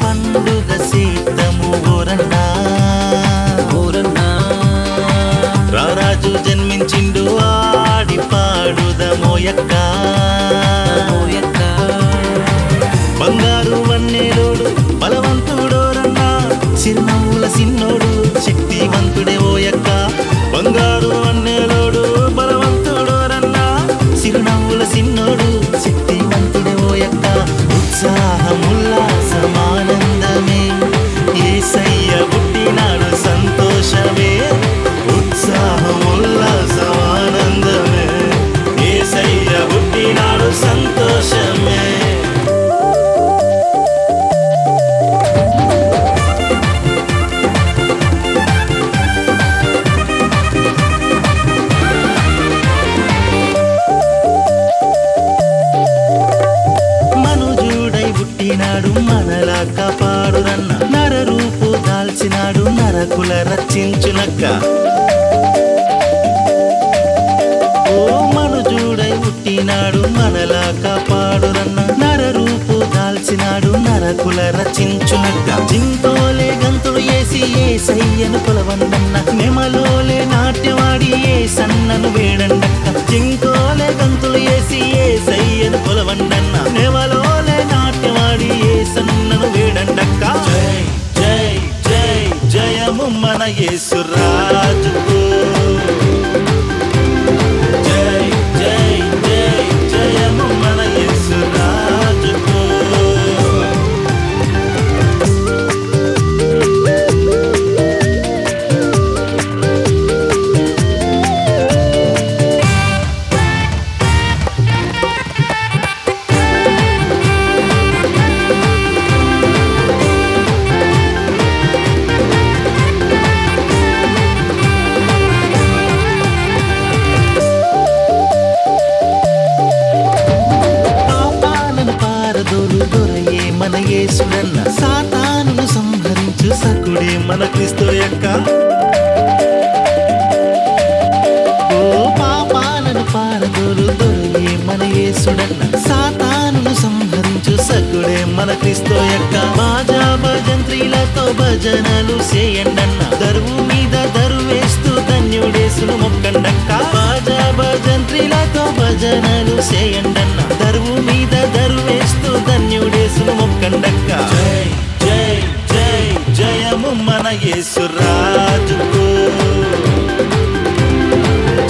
పండుగ సీతము ఓరన్నా ఓరన్నా రారాజు జన్మించిండు ఆడి పాడుదమోయక్క మోయక్క బంగారు వన్నెలోడు బలవంతుడోరన్నా చిరునవ్వుల సిన్నోడు శక్తివంతుడే ఓయక్క బంగారు వన్నెలోడు బలవంతుడోరన్నా చిరునవ్వుల సిన్నోడు శక్తివంతుడే ఓయక్క ఉత్సాహముల్లాసమానందమే యేసయ్య పుట్టినాడు సంతోషమే ఉత్సాహముల్లాసమానందమే యేసయ్య పుట్టినాడు సంతోషమే పుట్టినాడు మనలా కాపాడురన్న నర రూపు దాల్చినాడు నరకుల రచించునక్క ఓ మనుజుడై పుట్టినాడు మనలా కాపాడురన్న నర రూపు దాల్చినాడు నరకుల రచించునక్క జింతోలే గంతులు వేసి యేసయ్యను కొలవన్నన్న నెమలోలే నాట్యవాడి యేసన్నను వేడండక్క జింతోలే గంతులు వేసి యేసయ్యను కొలవన్నన్న నెమలోలే నాట్యవాడి యేసన్నను వేడండక్క జై జై జై జయము మన యేసురాజుకు జై జై జై జయము మన యేసురాజుకు మన యేసుడన్న సాతానును సంహరించు సకుడే మన క్రీస్తు యొక్క ఓ పాపాలను పారదోలు దొరయే మన యేసుడన్న సాతానును సంహరించు సకుడే మన క్రీస్తు యొక్క బాజా భజంత్రీలతో భజనలు చేయండన్న దరువు మీద దరువేస్తూ ధన్యుడేసును మొక్కండక్క బాజా భజంత్రీలతో భజనలు చేయండన్న దరువు మీద దరువేస్తూ ధన్యుడేసును మొక్కండక్క జై జై జై జయము మన యేసురాజుకు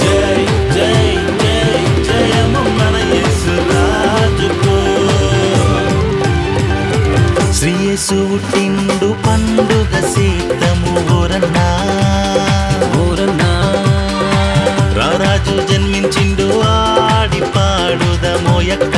జై జై జై జయము మన యేసురాజుకు శ్రీ యేసు పుట్టిండు పండుగ సీతము ఓరన్నా ఓరన్నా రారాజు జన్మించిండు ఆడి పాడుదమోయక్క